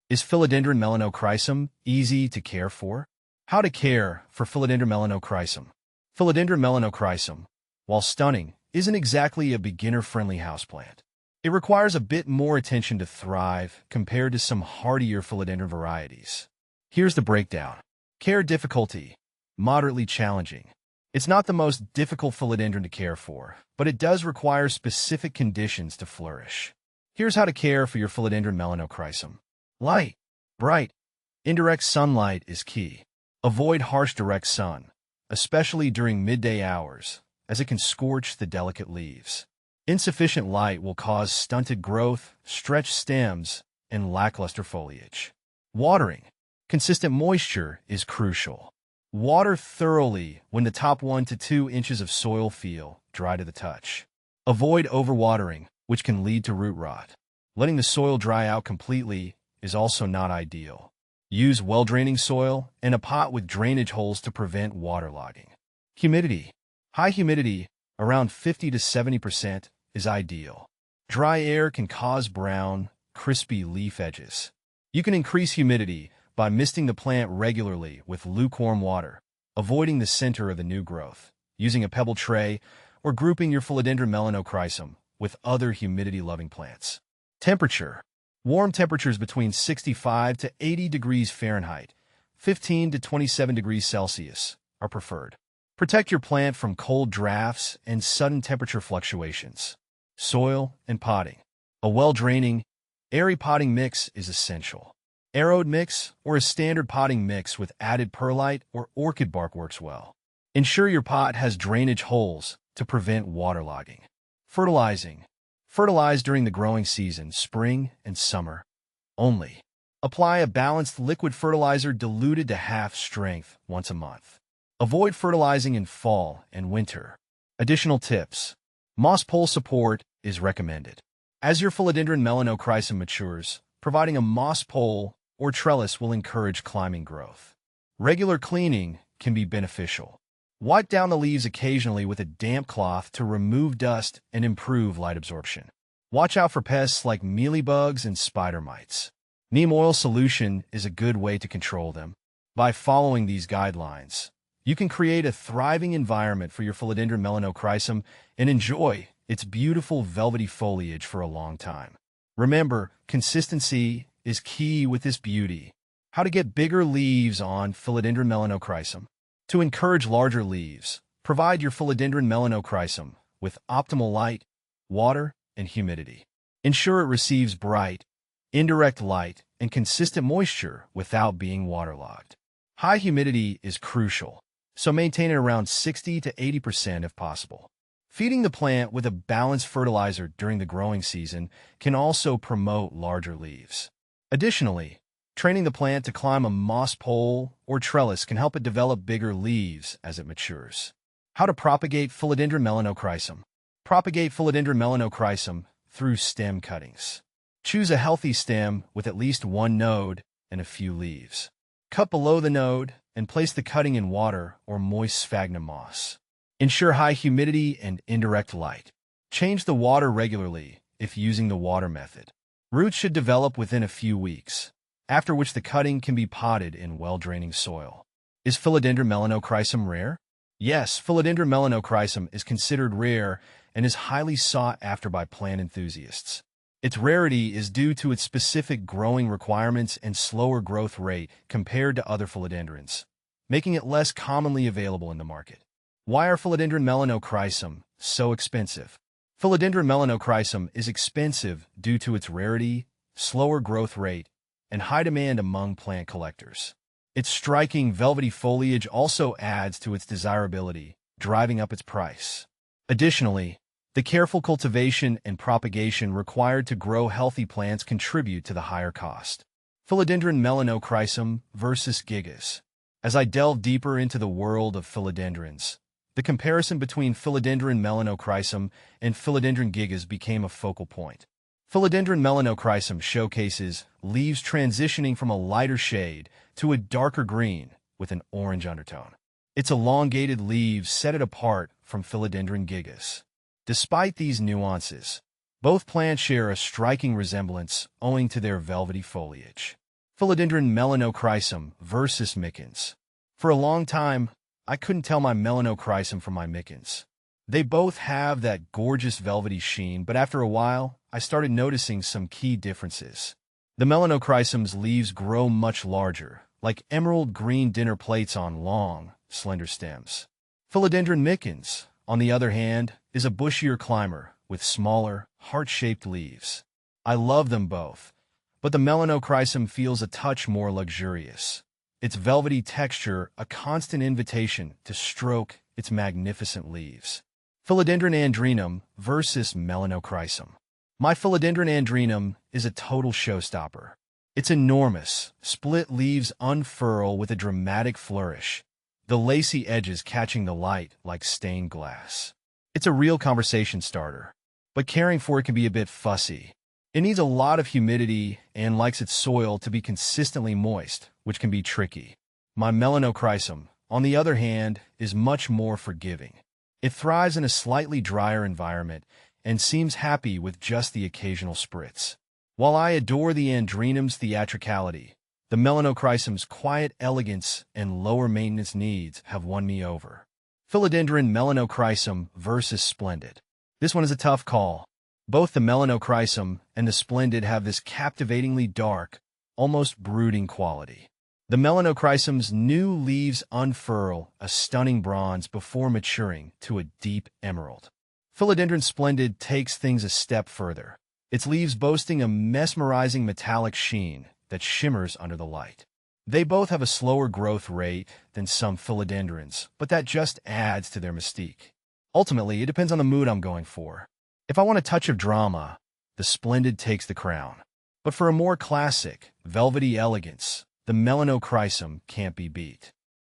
Is Philodendron Melanochrysum easy to care for? How to care for Philodendron Melanochrysum. Philodendron Melanochrysum, while stunning, isn't exactly a beginner-friendly houseplant. It requires a bit more attention to thrive compared to some hardier philodendron varieties. Here's the breakdown. Care difficulty: moderately challenging. It's not the most difficult philodendron to care for, but it does require specific conditions to flourish. Here's how to care for your Philodendron Melanochrysum. Light, bright, indirect sunlight is key. Avoid harsh direct sun, especially during midday hours, as it can scorch the delicate leaves. Insufficient light will cause stunted growth, stretched stems, and lackluster foliage. Watering. Consistent moisture is crucial. Water thoroughly when the top 1 to 2 inches of soil feel dry to the touch. Avoid overwatering, which can lead to root rot. Letting the soil dry out completely is also not ideal. Use well-draining soil and a pot with drainage holes to prevent waterlogging. Humidity. High humidity, around 50 to 70%, is ideal. Dry air can cause brown, crispy leaf edges. You can increase humidity by misting the plant regularly with lukewarm water, avoiding the center of the new growth, using a pebble tray, or grouping your Philodendron Melanochrysum with other humidity-loving plants. Temperature. Warm temperatures between 65 to 80 degrees Fahrenheit, 15 to 27 degrees Celsius, are preferred. Protect your plant from cold drafts and sudden temperature fluctuations. Soil and potting. A well-draining, airy potting mix is essential. Arrowed mix or a standard potting mix with added perlite or orchid bark works well. Ensure your pot has drainage holes to prevent waterlogging. Fertilizing. Fertilize during the growing season, spring and summer only. Apply a balanced liquid fertilizer diluted to half strength once a month. Avoid fertilizing in fall and winter. Additional tips. Moss pole support is recommended. As your Philodendron Melanochrysum matures, providing a moss pole or trellis will encourage climbing growth. Regular cleaning can be beneficial. Wipe down the leaves occasionally with a damp cloth to remove dust and improve light absorption. Watch out for pests like mealybugs and spider mites. Neem oil solution is a good way to control them. By following these guidelines, you can create a thriving environment for your Philodendron Melanochrysum and enjoy its beautiful velvety foliage for a long time. Remember, consistency is key with this beauty. How to get bigger leaves on Philodendron Melanochrysum. To encourage larger leaves, provide your Philodendron Melanochrysum with optimal light, water, and humidity. Ensure it receives bright, indirect light and consistent moisture without being waterlogged. High humidity is crucial, so maintain it around 60 to 80% if possible. Feeding the plant with a balanced fertilizer during the growing season can also promote larger leaves. Additionally, training the plant to climb a moss pole or trellis can help it develop bigger leaves as it matures. How to propagate Philodendron Melanochrysum. Propagate Philodendron Melanochrysum through stem cuttings. Choose a healthy stem with at least one node and a few leaves. Cut below the node and place the cutting in water or moist sphagnum moss. Ensure high humidity and indirect light. Change the water regularly if using the water method. Roots should develop within a few weeks, after which the cutting can be potted in well-draining soil. Is Philodendron Melanochrysum rare? Yes, Philodendron Melanochrysum is considered rare and is highly sought after by plant enthusiasts. Its rarity is due to its specific growing requirements and slower growth rate compared to other philodendrons, making it less commonly available in the market. Why are Philodendron Melanochrysum so expensive? Philodendron Melanochrysum is expensive due to its rarity, slower growth rate, and high demand among plant collectors. Its striking velvety foliage also adds to its desirability, driving up its price. Additionally, the careful cultivation and propagation required to grow healthy plants contribute to the higher cost. Philodendron Melanochrysum versus gigas. As I delve deeper into the world of philodendrons, the comparison between Philodendron Melanochrysum and Philodendron gigas became a focal point. Philodendron Melanochrysum showcases leaves transitioning from a lighter shade to a darker green with an orange undertone. Its elongated leaves set it apart from Philodendron gigas. Despite these nuances, both plants share a striking resemblance owing to their velvety foliage. Philodendron Melanochrysum versus Mickens. For a long time, I couldn't tell my Melanochrysum from my Mickens. They both have that gorgeous velvety sheen, but after a while, I started noticing some key differences. The Melanochrysum's leaves grow much larger, like emerald green dinner plates on long, slender stems. Philodendron Mickens, on the other hand, is a bushier climber with smaller, heart-shaped leaves. I love them both, but the Melanochrysum feels a touch more luxurious. Its velvety texture a constant invitation to stroke its magnificent leaves. Philodendron andrenum versus Melanochrysum. My Philodendron andrenum is a total showstopper. Its enormous, split leaves unfurl with a dramatic flourish, the lacy edges catching the light like stained glass. It's a real conversation starter, but caring for it can be a bit fussy. It needs a lot of humidity and likes its soil to be consistently moist, which can be tricky. My Melanochrysum, on the other hand, is much more forgiving. It thrives in a slightly drier environment and seems happy with just the occasional spritz. While I adore the andrenum's theatricality, the Melanochrysum's quiet elegance and lower maintenance needs have won me over. Philodendron Melanochrysum versus Splendid. This one is a tough call. Both the Melanochrysum and the Splendid have this captivatingly dark, almost brooding quality. The Melanochrysum's new leaves unfurl a stunning bronze before maturing to a deep emerald. Philodendron Splendid takes things a step further, its leaves boasting a mesmerizing metallic sheen that shimmers under the light. They both have a slower growth rate than some philodendrons, but that just adds to their mystique. Ultimately, it depends on the mood I'm going for. If I want a touch of drama, the Splendid takes the crown. But for a more classic, velvety elegance, the Melanochrysum can't be beat.